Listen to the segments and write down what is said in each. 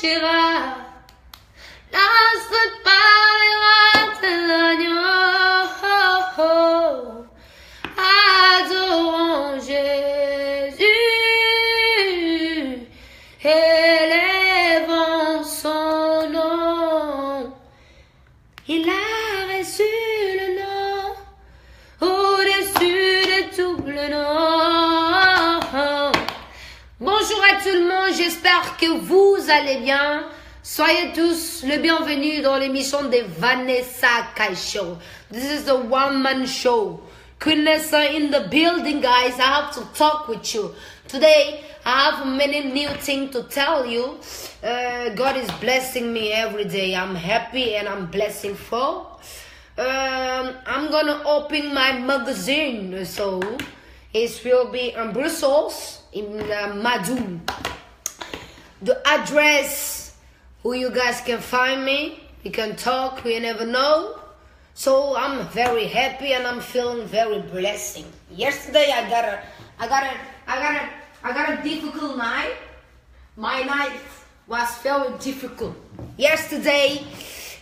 cachera, l'astre parlera de l'agneau. Adorons Jésus, élevons son nom. Il a reçu le nom au-dessus de tout le nom. Bonjour à tout le monde, j'espère que vous allez bien. Soyez tous le bienvenu dans l'émission de Vanessa Kai Show. This is a one-man show. Kunessa in the building, guys. I have to talk with you. Today, I have many new things to tell you. God is blessing me every day. I'm happy and I'm blessing for. I'm gonna open my magazine. So, it will be in Brussels, in Madou. The address, who you guys can find me. You can talk, you never know. So I'm very happy and I'm feeling very blessing. Yesterday I got a difficult night. My night was very difficult. Yesterday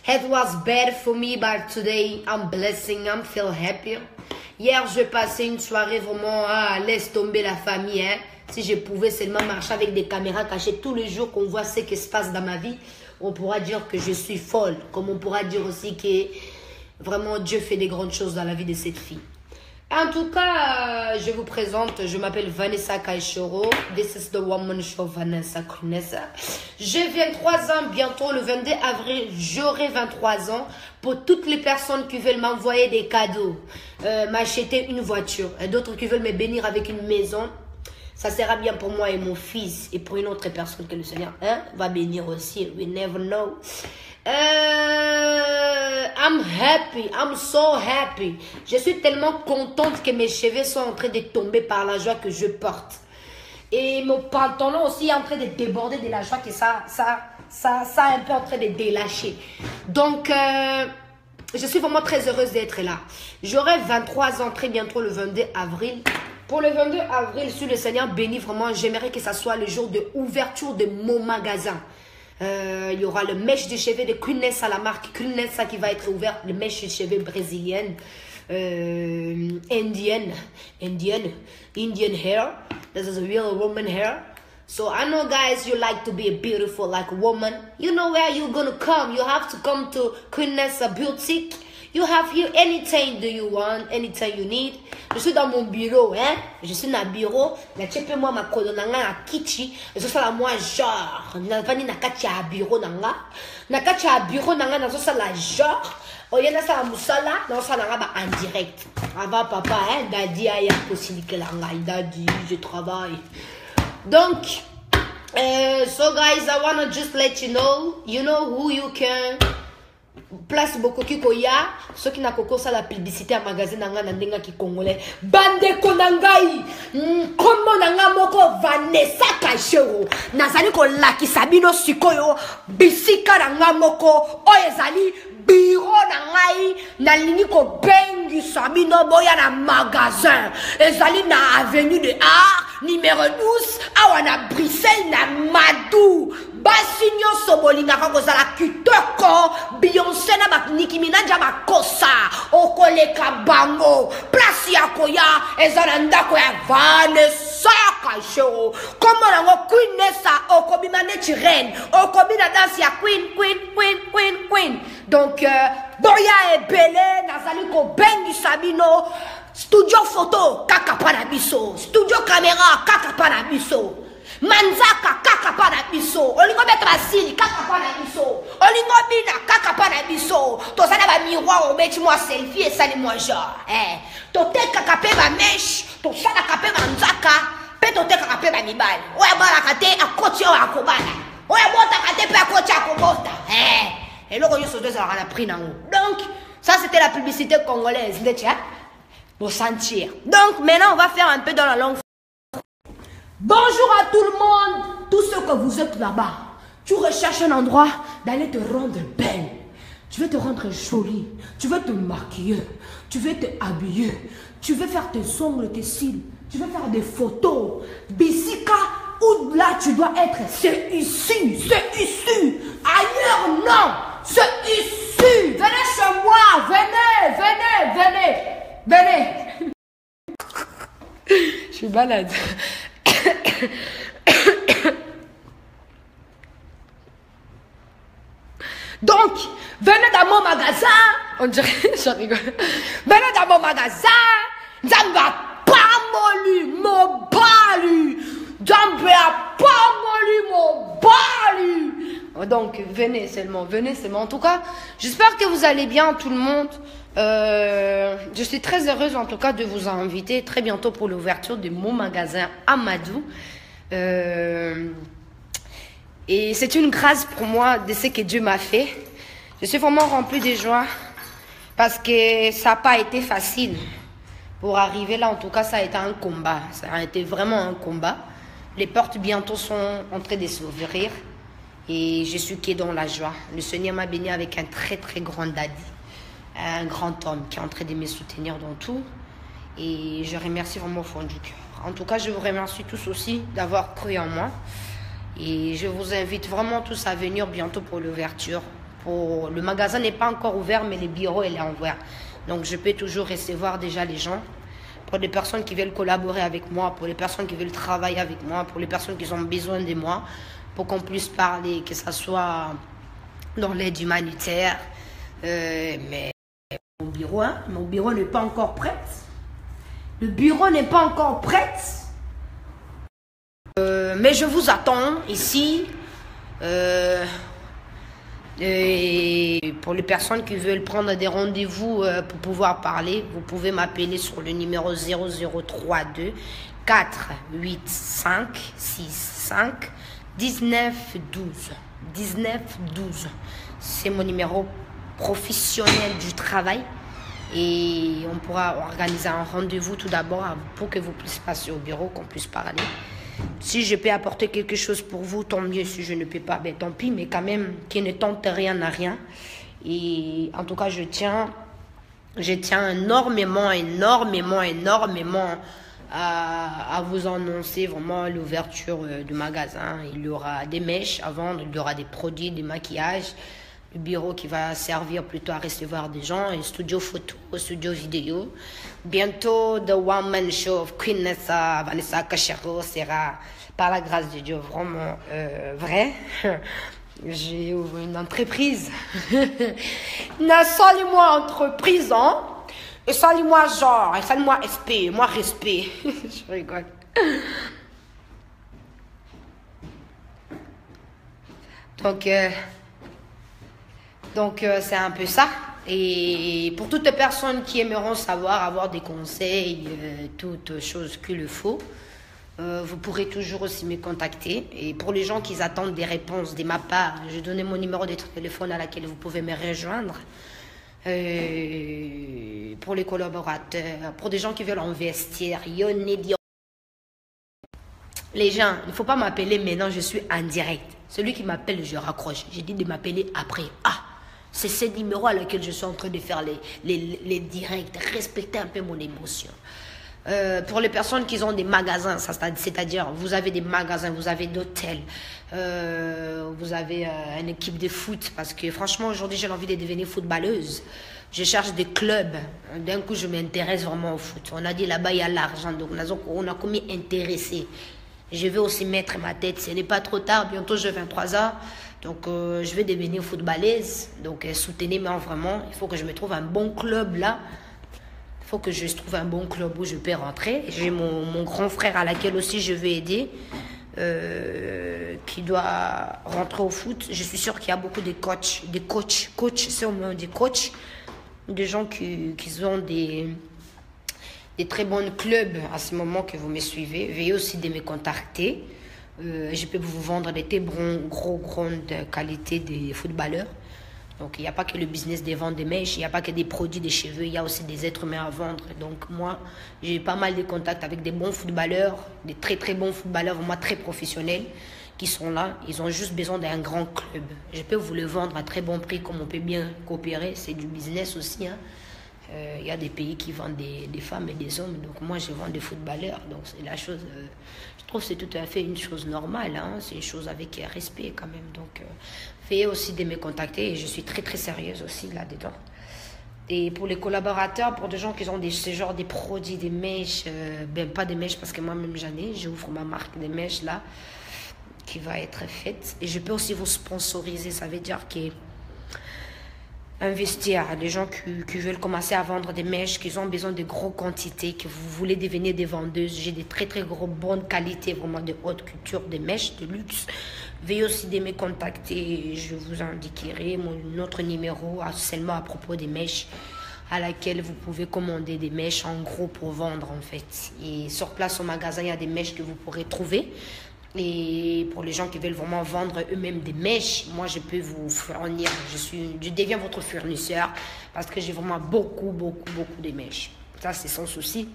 it was bad for me, but today I'm blessing. I'm feel happy. Hier je passais une soirée vraiment laisse tomber la famille. Hein. Si je pouvais seulement marcher avec des caméras cachées tous les jours qu'on voit ce qui se passe dans ma vie, on pourra dire que je suis folle. Comme on pourra dire aussi que vraiment, Dieu fait des grandes choses dans la vie de cette fille. En tout cas, je vous présente, je m'appelle Vanessa Kaishoro. This is the woman show Vanessa Kunessa. J'ai 23 ans, bientôt le 22 avril, j'aurai 23 ans. Pour toutes les personnes qui veulent m'envoyer des cadeaux, m'acheter une voiture, et d'autres qui veulent me bénir avec une maison, ça sera bien pour moi et mon fils, et pour une autre personne que le Seigneur va bénir aussi. We never know. I'm happy, I'm so happy. Je suis tellement contente que mes cheveux sont en train de tomber par la joie que je porte. Et mon pantalon aussi est en train de déborder de la joie que ça est un peu en train de délâcher. Donc, je suis vraiment très heureuse d'être là. J'aurai 23 ans très bientôt le 22 avril. Pour le 22 avril, si le Seigneur bénit vraiment, j'aimerais que ça soit le jour de ouverture de mon magasin. Il y aura le mèche de cheveux de Kunessa, la marque Kunessa qui va être ouverte, le mèche de cheveux brésilienne, Indian hair. This is a real woman hair. So I know, guys, you like to be a beautiful like woman. You know where you're gonna come. You have to come to Kunessa Boutique. You have here anything do you want, anything you need. Je suis dans mon bureau, hein. Je suis dans le bureau. Na chepe moi ma kolonanga na kichi. Et ça la moi genre. Na vani na kati ya bureau nanga. Na kati ya bureau nanga na ça la genre. Oyena ça musala, na ça nanga ba en direct. Avant papa, hein, daddy aya possibilité langa. Daddy, je travaille. Donc, so guys, I wanna just let you know who you can. Place beaucoup qui koya, ceux qui n'a koko ça la publicité à magazine nanga na ndenga ki congolais. Bande konangai, komo nanga moko Vanessa Kaishoro. Nazali ko laki sabino sikoyo, bisika nanga moko oyezali biro nangai na lini ko bengi sabino boya na magasin. Ezali na avenue de Art numéro 12 awana Bruxelles na Madou. Basinyo sobolinga kako zala kitoko Beyoncé na bak Nicki Minaj bakosa okoleka bango place ya koya ezana ndako ya Vanessa Kaishoro komo nango Kunessa okobima neti reine okobina danse ya queen. Donc boya ebele nazali ko bengi sabino studio photo kaka pana biso studio caméra kaka pana biso Manzaka kaka pa na biso olingo beta basili kaka pa na biso olingo bina kaka pa na biso to sala ba miroir obeti moi selfie et sali moi genre to teka kape ba mesh to sala kape manzaka pe to teka kape ba mibali oya bala kate akoti o akobala oya bota kate pe akoti akobota et loko yo so deux ala pris nango. Donc ça c'était la publicité congolaise de tcha pour sentir. Donc maintenant on va faire un peu dans la langue. Bonjour à tout le monde, tous ceux que vous êtes là-bas. Tu recherches un endroit d'aller te rendre belle. Tu veux te rendre jolie. Tu veux te maquiller. Tu veux te habiller. Tu veux faire tes ongles, tes cils. Tu veux faire des photos. Bisika, où là tu dois être, c'est ici, c'est ici. Ailleurs, non, c'est ici. Venez chez moi, venez, venez, venez, venez. Je suis malade. Donc, venez dans mon magasin. On dirait, j'en rigole. Venez dans mon magasin. Zamba pas molu, mon balu. Zamba pas molu, mon balu. Donc, venez seulement. En tout cas, j'espère que vous allez bien, tout le monde. Je suis très heureuse, en tout cas, de vous inviter très bientôt pour l'ouverture de mon magasin Amadou. Et c'est une grâce pour moi de ce que Dieu m'a fait. Je suis vraiment remplie de joie parce que ça n'a pas été facile. Pour arriver là, en tout cas, ça a été un combat. Ça a été vraiment un combat. Les portes bientôt sont en train de s'ouvrir et je suis que dans la joie. Le Seigneur m'a béni avec un très très grand daddy, un grand homme qui est en train de me soutenir dans tout. Et je remercie vraiment au fond du cœur. En tout cas, je vous remercie tous aussi d'avoir cru en moi. Et je vous invite vraiment tous à venir bientôt pour l'ouverture. Le magasin n'est pas encore ouvert, mais le bureau est ouvert. Donc, je peux toujours recevoir déjà les gens. Pour les personnes qui veulent collaborer avec moi, pour les personnes qui veulent travailler avec moi, pour les personnes qui ont besoin de moi, pour qu'on puisse parler, que ce soit dans l'aide humanitaire. Mais mon bureau n'est pas encore prêt. Le bureau n'est pas encore prêt. Mais je vous attends ici. Et pour les personnes qui veulent prendre des rendez-vous pour pouvoir parler, vous pouvez m'appeler sur le numéro 0032 485 65 19 12. 19 12. C'est mon numéro professionnel du travail. Et on pourra organiser un rendez-vous tout d'abord pour que vous puissiez passer au bureau, qu'on puisse parler. Si je peux apporter quelque chose pour vous, tant mieux. Si je ne peux pas, ben tant pis. Mais quand même, qui ne tente rien n'a rien. Et en tout cas, je tiens énormément à vous annoncer vraiment l'ouverture du magasin. Il y aura des mèches à vendre, il y aura des produits, des maquillages. Le bureau qui va servir plutôt à recevoir des gens, un studio photo, un studio vidéo. Bientôt, The One Man Show of Queen Vanessa Cachero sera, par la grâce de Dieu, vraiment vrai. J'ai ouvert une entreprise. Salut-moi entreprise, hein? Et salut-moi genre, et salut-moi SP, moi respect. Je rigole. Donc, c'est un peu ça. Et pour toutes les personnes qui aimeront savoir, avoir des conseils, toutes choses qu'il faut, vous pourrez toujours aussi me contacter. Et pour les gens qui attendent des réponses de ma part, je donne mon numéro de téléphone à laquelle vous pouvez me rejoindre. Pour les collaborateurs, pour des gens qui veulent investir, les gens, il ne faut pas m'appeler maintenant, je suis en direct. Celui qui m'appelle, je raccroche. J'ai dit de m'appeler après. Ah, c'est ce numéro à lequel je suis en train de faire les directs. Respectez un peu mon émotion. Pour les personnes qui ont des magasins, c'est-à-dire vous avez des magasins, vous avez d'hôtels, vous avez une équipe de foot, parce que franchement aujourd'hui j'ai envie de devenir footballeuse. Je cherche des clubs. D'un coup je m'intéresse vraiment au foot. On a dit là-bas il y a l'argent, donc on a commis intéressé. Je vais aussi mettre ma tête, ce n'est pas trop tard, bientôt j'ai 23 ans. Donc, je vais devenir footballeuse. Donc, soutenez-moi vraiment. Il faut que je me trouve un bon club là. Il faut que je trouve un bon club où je peux rentrer. J'ai mon grand frère à laquelle aussi je vais aider, qui doit rentrer au foot. Je suis sûre qu'il y a beaucoup de coachs, c'est au moins des coachs, des gens qui ont des très bons clubs à ce moment que vous me suivez. Veuillez aussi de me contacter. Je peux vous vendre des très grandes qualités des footballeurs. Donc, il n'y a pas que le business des ventes des mèches, il n'y a pas que des produits, des cheveux, il y a aussi des êtres humains à vendre. Donc, moi, j'ai pas mal de contacts avec des bons footballeurs, des très très bons footballeurs, vraiment très professionnels, qui sont là. Ils ont juste besoin d'un grand club. Je peux vous le vendre à très bon prix, comme on peut bien coopérer. C'est du business aussi, hein. Il y a des pays qui vendent des femmes et des hommes. Donc moi, je vends des footballeurs. Donc c'est la chose... je trouve que c'est tout à fait une chose normale. Hein. C'est une chose avec respect quand même. Donc veuillez aussi de me contacter. Et je suis très, très sérieuse aussi là-dedans. Et pour les collaborateurs, pour des gens qui ont ce genre de produits, des mèches, pas des mèches parce que moi-même j'en ai, j'ouvre ma marque de mèches là, qui va être faite. Et je peux aussi vous sponsoriser, ça veut dire que investir, les gens qui veulent commencer à vendre des mèches, qui ont besoin de grosses quantités, que vous voulez devenir des vendeuses, j'ai des très très gros bonnes qualités, vraiment de haute culture, de mèches, de luxe. Veuillez aussi de me contacter, je vous indiquerai mon autre numéro seulement à propos des mèches, à laquelle vous pouvez commander des mèches en gros pour vendre en fait. Et sur place au magasin, il y a des mèches que vous pourrez trouver. Et pour les gens qui veulent vraiment vendre eux-mêmes des mèches, moi je peux vous fournir, je deviens votre fournisseur parce que j'ai vraiment beaucoup de mèches. Ça c'est sans souci.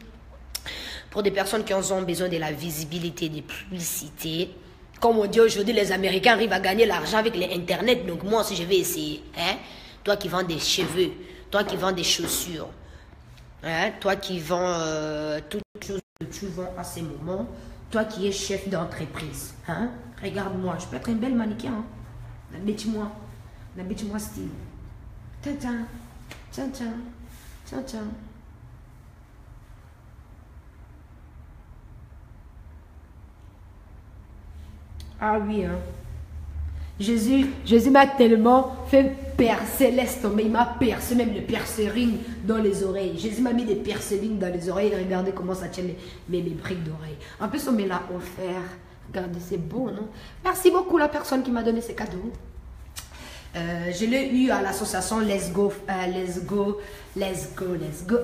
Pour des personnes qui ont besoin de la visibilité, des publicités, comme on dit aujourd'hui, les Américains arrivent à gagner l'argent avec l'Internet. Donc moi aussi je vais essayer. Hein? Toi qui vends des cheveux, toi qui vends des chaussures, hein? Toi qui vends toutes les choses que tu vends à ces moments. Toi qui es chef d'entreprise, hein? Regarde-moi, je peux être une belle mannequin. Hein? N'habite-moi style. Tiens. Ah oui, hein. Jésus m'a tellement fait percer, laisse tomber, il m'a percé même le percering dans les oreilles. Jésus m'a mis des percelines dans les oreilles, regardez comment ça tient mes briques d'oreilles. En plus, on me l'a offert. Regardez, c'est beau, non? Merci beaucoup la personne qui m'a donné ces cadeaux. Je l'ai eu à l'association Let's Go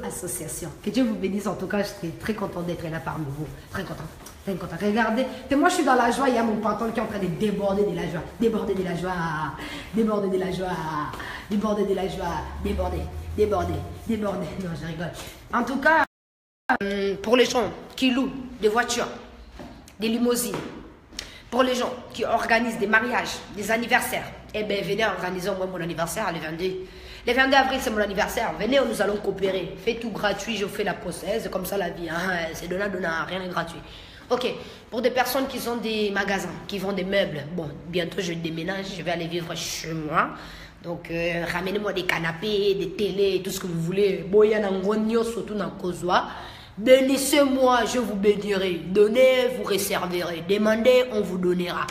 Association. Que Dieu vous bénisse. En tout cas, j'étais très contente d'être là parmi vous. Très contente. Regardez, moi je suis dans la joie, il y a mon pantalon qui est en train de déborder de la joie. Déborder. Non, je rigole. En tout cas, pour les gens qui louent des voitures, des limousines, pour les gens qui organisent des mariages, des anniversaires, eh bien venez organiser moi mon anniversaire le 22. Le 22 avril, c'est mon anniversaire. Venez, nous allons coopérer. Faites tout gratuit, je fais la procès. C'est comme ça la vie. Hein? C'est donnant, rien n'est gratuit. Ok, pour des personnes qui ont des magasins, qui vendent des meubles, bon, bientôt je déménage, je vais aller vivre chez moi. Donc, ramenez-moi des canapés, des télés, tout ce que vous voulez. Surtout dans Kozwa. Bénissez-moi, je vous bénirai. Donnez, vous réserverez. Demandez, on vous donnera.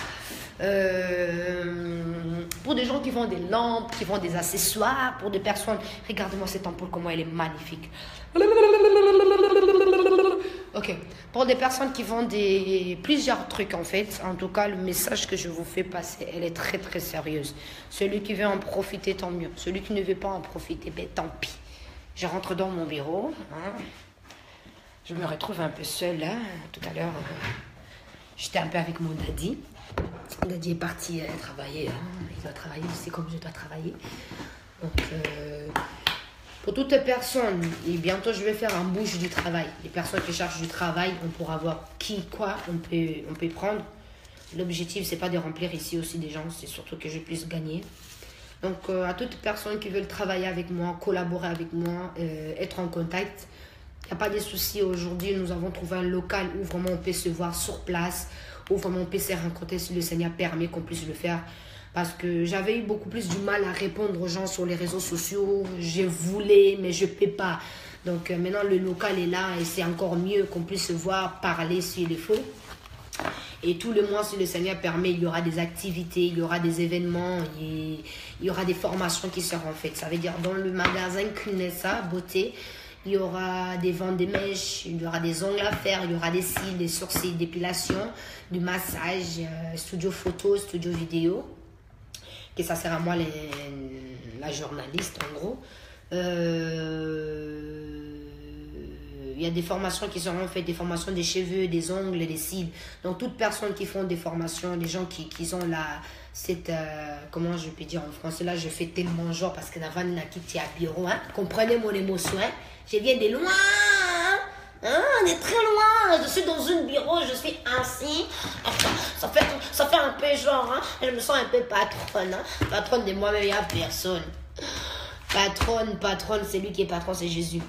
Pour des gens qui vendent des lampes, qui vendent des accessoires, pour des personnes, regardez-moi cette ampoule, comment elle est magnifique. Ok, pour des personnes qui vendent plusieurs trucs en fait, en tout cas le message que je vous fais passer, elle est très très sérieuse. Celui qui veut en profiter, tant mieux. Celui qui ne veut pas en profiter, ben tant pis. Je rentre dans mon bureau, hein. Je me retrouve un peu seule là, tout à l'heure. J'étais un peu avec mon daddy. Daddy est parti travailler. Hein. Il doit travailler, c'est comme je dois travailler. Donc, pour toutes les personnes, et bientôt je vais faire un bouche du travail. Les personnes qui cherchent du travail, on pourra voir quoi on peut prendre. L'objectif, c'est pas de remplir ici aussi des gens, c'est surtout que je puisse gagner. Donc, à toutes les personnes qui veulent travailler avec moi, collaborer avec moi, être en contact, il n'y a pas de souci. Aujourd'hui, nous avons trouvé un local où vraiment on peut se voir sur place, où vraiment on peut se rencontrer si le Seigneur permet qu'on puisse le faire. Parce que j'avais eu beaucoup plus du mal à répondre aux gens sur les réseaux sociaux. Je voulais, mais je ne peux pas. Donc maintenant, le local est là et c'est encore mieux qu'on puisse se voir, parler s'il le faut. Et tous les mois, si le Seigneur permet, il y aura des activités, il y aura des événements, il y aura des formations qui seront faites. Ça veut dire dans le magasin Kunessa Beauté, il y aura des ventes de mèches, il y aura des ongles à faire, il y aura des cils, des sourcils, d'épilation, du massage, studio photo, studio vidéo. Que ça sert à moi la journaliste en gros. Il y a des formations qui seront faites, des formations des cheveux, des ongles, des cils. Donc toutes personnes qui font des formations, les gens qui ont comment je peux dire en français, là je fais tellement genre parce que Navan n'a quitté à bureau, hein. Comprenez mon émotion, hein. Je viens de loin, hein. On est très loin, je suis dans un bureau, je suis assis, ça fait un peu genre, hein. Je me sens un peu patronne, hein. Patronne de moi-même, il n'y a personne. Patronne, c'est lui qui est patron, c'est Jésus.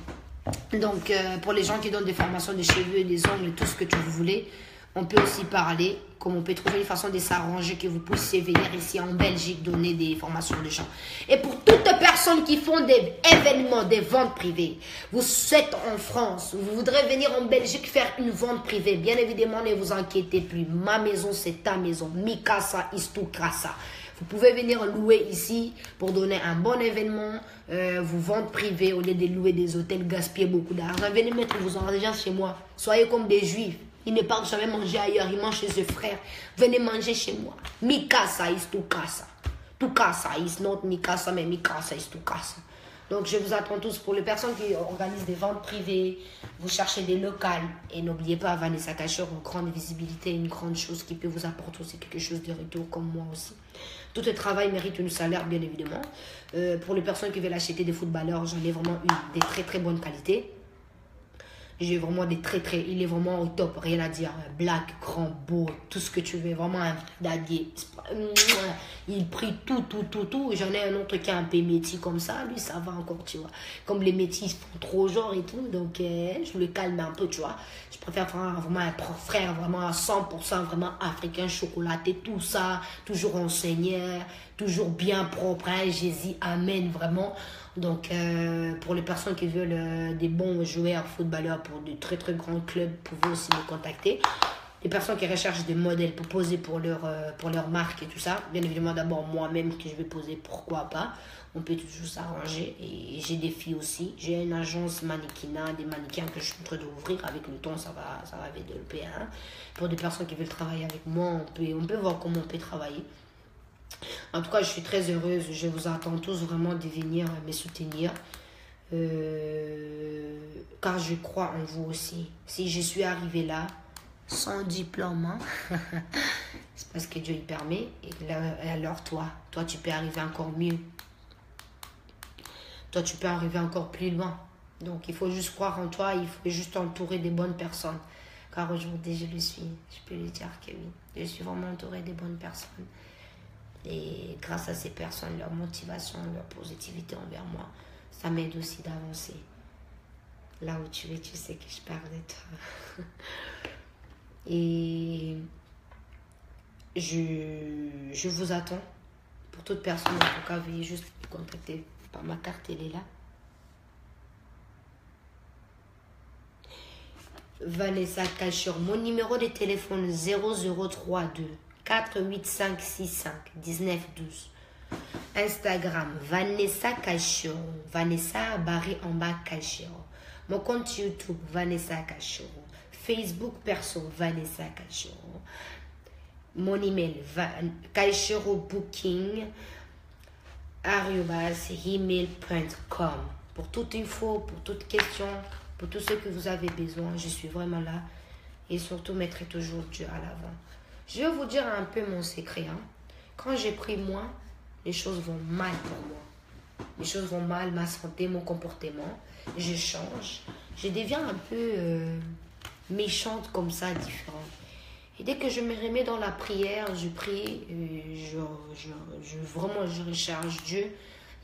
Donc, pour les gens qui donnent des formations de cheveux, des ongles, tout ce que vous voulez, on peut aussi parler, comme on peut trouver une façon de s'arranger que vous puissiez venir ici en Belgique donner des formations de gens. Et pour toutes les personnes qui font des événements, des ventes privées, vous êtes en France, vous voudrez venir en Belgique faire une vente privée, bien évidemment, ne vous inquiétez plus. Ma maison, c'est ta maison. Mikasa Istou Krasa. Vous pouvez venir louer ici pour donner un bon événement, vous vendre privé au lieu de louer des hôtels, gaspiller beaucoup d'argent. Venez mettre vos argent chez moi. Soyez comme des juifs. Ils ne partent jamais manger ailleurs, ils mangent chez ses frères. Venez manger chez moi. Mikasa is Tukasa. Tukasa is not Mikasa, mais Mikasa is Tukasa. Donc je vous attends tous pour les personnes qui organisent des ventes privées. Vous cherchez des locales. Et n'oubliez pas, Vanessa Cachor, une grande visibilité, une grande chose qui peut vous apporter aussi quelque chose de retour, comme moi aussi. Tout le travail mérite un salaire, bien évidemment. Pour les personnes qui veulent acheter des footballeurs, j'en ai vraiment eu des très très bonnes qualités. J'ai vraiment il est vraiment au top, rien à dire. Black, grand, beau, tout ce que tu veux. Vraiment un dadier. Il prie tout. J'en ai un autre qui est un peu métis comme ça. Lui, ça va encore, tu vois. Comme les métis font trop genre et tout. Donc, je le calme un peu, tu vois. Je préfère vraiment un frère, vraiment à 100%, vraiment africain, chocolaté, tout ça. Toujours enseignant, toujours bien propre. Hein, Jésus, amen, vraiment. Donc, pour les personnes qui veulent des bons joueurs, footballeurs pour de très très grands clubs, vous pouvez aussi me contacter. Les personnes qui recherchent des modèles pour poser pour leur marque et tout ça, bien évidemment d'abord moi-même que je vais poser, pourquoi pas. On peut toujours s'arranger. Et j'ai des filles aussi. J'ai une agence mannequinat, des mannequins que je suis en train d'ouvrir. Avec le temps, ça va développer. Hein. Pour des personnes qui veulent travailler avec moi, on peut voir comment on peut travailler. En tout cas, je suis très heureuse. Je vous attends tous vraiment de venir me soutenir. Car je crois en vous aussi. Si je suis arrivée là, sans diplôme, hein, c'est parce que Dieu y permet. Et alors toi, tu peux arriver encore mieux. Toi, tu peux arriver encore plus loin. Donc, il faut juste croire en toi. Il faut juste t'entourer des bonnes personnes. Car aujourd'hui, je le suis. Je peux le dire que oui. Je suis vraiment entourée des bonnes personnes. Et grâce à ces personnes, leur motivation, leur positivité envers moi, ça m'aide aussi d'avancer. Là où tu es, tu sais que je parle de toi. Et je vous attends. Pour toute personne, en tout cas, veuillez juste me contacter par ma carte, elle est là. Vanessa Cachor, mon numéro de téléphone 0032 48565 1912. Instagram Vanessa Cachor, Vanessa barré en bas Cachor. Mon compte YouTube Vanessa Cachor. Facebook perso Vanessa Cachor. Mon email cachorobooking @gmail.com. Pour toute info, pour toute question, pour tout ce que vous avez besoin, je suis vraiment là. Et surtout, mettrez toujours Dieu à l'avant. Je vais vous dire un peu mon secret. Hein. Quand j'ai pris moi, les choses vont mal pour moi. Les choses vont mal, ma santé, mon comportement. Je change. Je deviens un peu méchante comme ça, différente. Et dès que je me remets dans la prière, je prie, vraiment je recharge Dieu.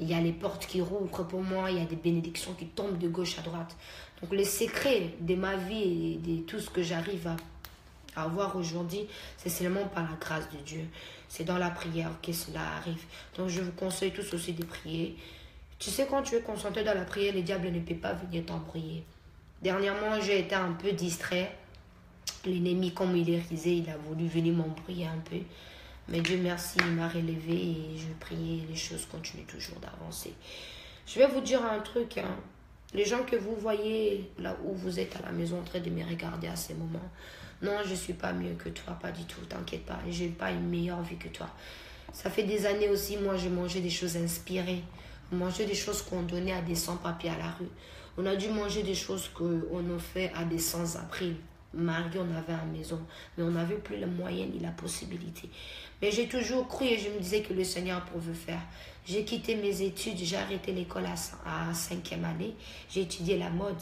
Il y a les portes qui rouvrent pour moi, il y a des bénédictions qui tombent de gauche à droite. Donc le secret de ma vie et de tout ce que j'arrive à avoir aujourd'hui, c'est seulement par la grâce de Dieu. C'est dans la prière que cela arrive. Donc je vous conseille tous aussi de prier. Tu sais, quand tu es concentré dans la prière, le diable ne peut pas venir t'embrouiller. Dernièrement, j'ai été un peu distrait. L'ennemi, comme il est risé, il a voulu venir m'embrouiller un peu. Mais Dieu merci, il m'a relevé et je priais, les choses continuent toujours d'avancer. Je vais vous dire un truc. Hein. Les gens que vous voyez là où vous êtes à la maison en train de me regarder à ces moments, non, je ne suis pas mieux que toi, pas du tout, t'inquiète pas. Je n'ai pas une meilleure vie que toi. Ça fait des années aussi, moi, je mangeais des choses inspirées. On mangeait des choses qu'on donnait à des sans-papiers à la rue. On a dû manger des choses qu'on offrait à des sans-abri. Marie, on avait à la maison, mais on n'avait plus les moyens ni la possibilité. Mais j'ai toujours cru et je me disais que le Seigneur pouvait faire. J'ai quitté mes études, j'ai arrêté l'école à 5e année. J'ai étudié la mode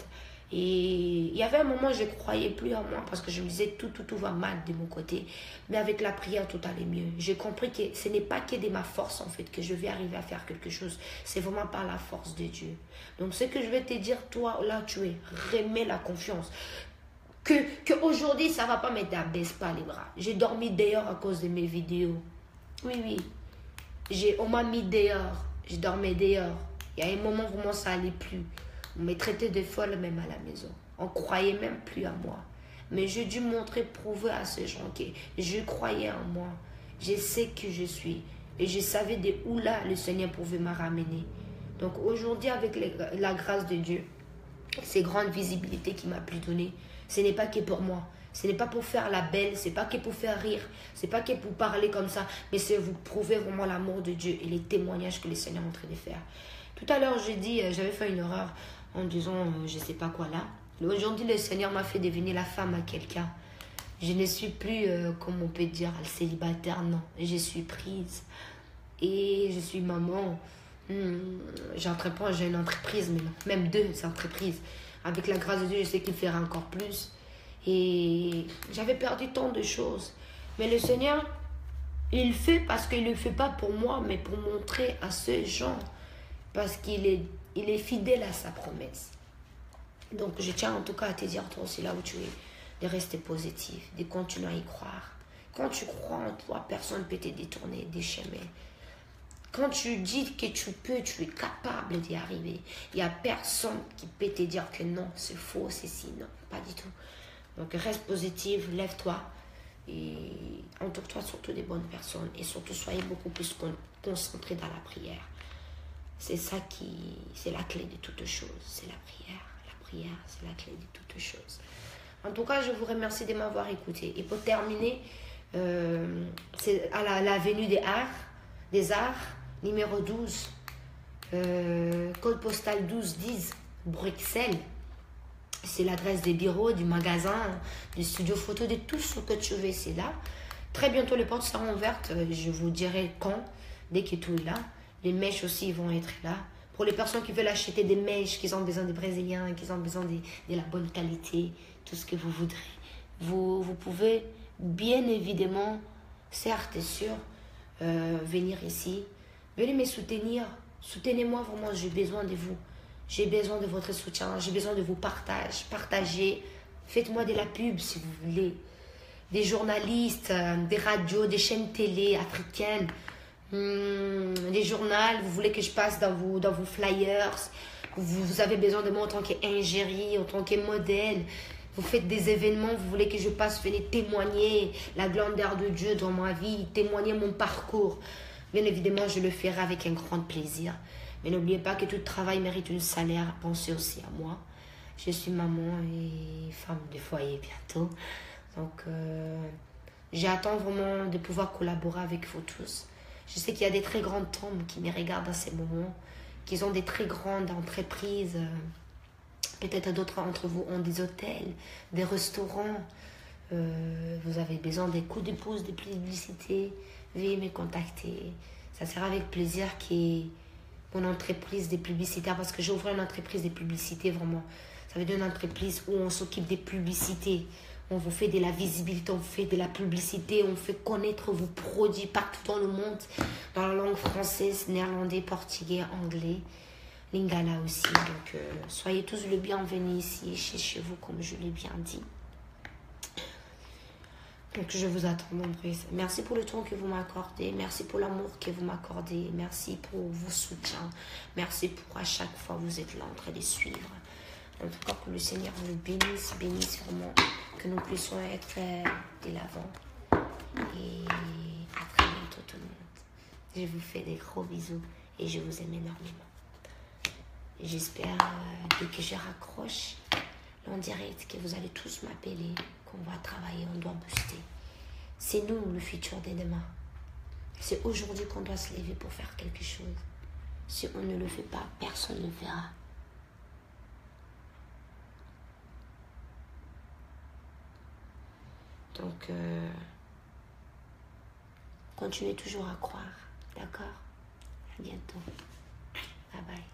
Et il y avait un moment où je ne croyais plus en moi parce que je me disais tout va mal de mon côté. Mais avec la prière, tout allait mieux. J'ai compris que ce n'est pas que de ma force en fait que je vais arriver à faire quelque chose. C'est vraiment par la force de Dieu. Donc ce que je vais te dire, toi, là tu es, remets la confiance. Que aujourd'hui, ça ne va pas, mais t'abaisse pas les bras. J'ai dormi dehors à cause de mes vidéos. Oui. On m'a mis dehors. Je dormais dehors. Il y a un moment vraiment ça n'allait plus. On m'a traité de folle même à la maison. On ne croyait même plus à moi. Mais j'ai dû prouver à ces gens que je croyais en moi. Je sais qui je suis. Et je savais de où là le Seigneur pouvait me ramener. Donc aujourd'hui, avec la grâce de Dieu, ces grandes visibilités qu'il m'a pu donner, ce n'est pas que pour moi. Ce n'est pas pour faire la belle, ce n'est pas que pour faire rire, ce n'est pas que pour parler comme ça, mais c'est vous prouver vraiment l'amour de Dieu et les témoignages que le Seigneur est en train de faire. Tout à l'heure, j'ai dit, j'avais fait une erreur en disant, je ne sais pas quoi là. Aujourd'hui, le Seigneur m'a fait devenir la femme à quelqu'un. Je ne suis plus, comme on peut dire, célibataire, non. Je suis prise. Et je suis maman. J'entreprends, j'ai une entreprise, mais non, même 2 entreprises. Avec la grâce de Dieu, je sais qu'il fera encore plus. Et j'avais perdu tant de choses. Mais le Seigneur, il fait parce qu'il ne le fait pas pour moi, mais pour montrer à ces gens. Parce qu'il est fidèle à sa promesse. Donc je tiens en tout cas à te dire, toi aussi là où tu es, de rester positif, de continuer à y croire. Quand tu crois en toi, personne ne peut te détourner des chemins. Quand tu dis que tu peux, tu es capable d'y arriver. Il n'y a personne qui peut te dire que non, c'est faux, c'est si, non, pas du tout. Donc reste positive, lève-toi et entoure-toi surtout des bonnes personnes. Et surtout, soyez beaucoup plus concentrés dans la prière. C'est ça c'est la clé de toutes choses, c'est la prière. La prière, c'est la clé de toutes choses. En tout cas, je vous remercie de m'avoir écouté. Et pour terminer, c'est à l'avenue des Arts, numéro 12, code postal 1210, Bruxelles. C'est l'adresse des bureaux, du magasin, du studio photo, de tout ce que tu veux, c'est là. Très bientôt, les portes seront ouvertes. Je vous dirai quand, dès que tout est là. Les mèches aussi vont être là. Pour les personnes qui veulent acheter des mèches, qui ont besoin des Brésiliens, qui ont besoin de la bonne qualité, tout ce que vous voudrez. Vous pouvez bien évidemment, certes et sûr, venir ici. Venez me soutenir. Soutenez-moi vraiment, j'ai besoin de vous. J'ai besoin de votre soutien, j'ai besoin de vos partages. Partagez, faites-moi de la pub si vous voulez. Des journalistes, des radios, des chaînes télé africaines, des journaux, vous voulez que je passe dans vos flyers. Vous avez besoin de moi en tant qu'ingérie, en tant que modèle. Vous faites des événements, vous voulez que je passe, venez témoigner la grandeur de Dieu dans ma vie, témoigner mon parcours. Bien évidemment, je le ferai avec un grand plaisir. Mais n'oubliez pas que tout travail mérite un salaire. Pensez aussi à moi. Je suis maman et femme de foyer bientôt. Donc, j'attends vraiment de pouvoir collaborer avec vous tous. Je sais qu'il y a des très grandes tombes qui me regardent à ces moments, qui ont des très grandes entreprises. Peut-être d'autres d'entre vous ont des hôtels, des restaurants. Vous avez besoin des coups de pouce, des publicités. Veuillez me contacter. Ça sera avec plaisir que mon entreprise des publicitaires, parce que j'ai ouvert une entreprise de publicité vraiment. Ça veut dire une entreprise où on s'occupe des publicités. On vous fait de la visibilité, on vous fait de la publicité, on fait connaître vos produits partout dans le monde, dans la langue française, néerlandais, portugais, anglais, lingala aussi. Donc, soyez tous le bienvenus ici, chez vous, comme je l'ai bien dit. Donc, je vous attends nombreux. Merci pour le temps que vous m'accordez. Merci pour l'amour que vous m'accordez. Merci pour vos soutiens. Merci pour à chaque fois vous êtes là en train de suivre. En tout cas, que le Seigneur nous bénisse vraiment. Que nous puissions être de l'avant. Et à très bientôt tout le monde. Je vous fais des gros bisous et je vous aime énormément. J'espère dès que je raccroche en direct que vous allez tous m'appeler, qu'on va travailler, on doit booster. C'est nous le futur de demain. C'est aujourd'hui qu'on doit se lever pour faire quelque chose. Si on ne le fait pas, personne ne le verra. Donc, continuez toujours à croire. D'accord? À bientôt. Bye bye.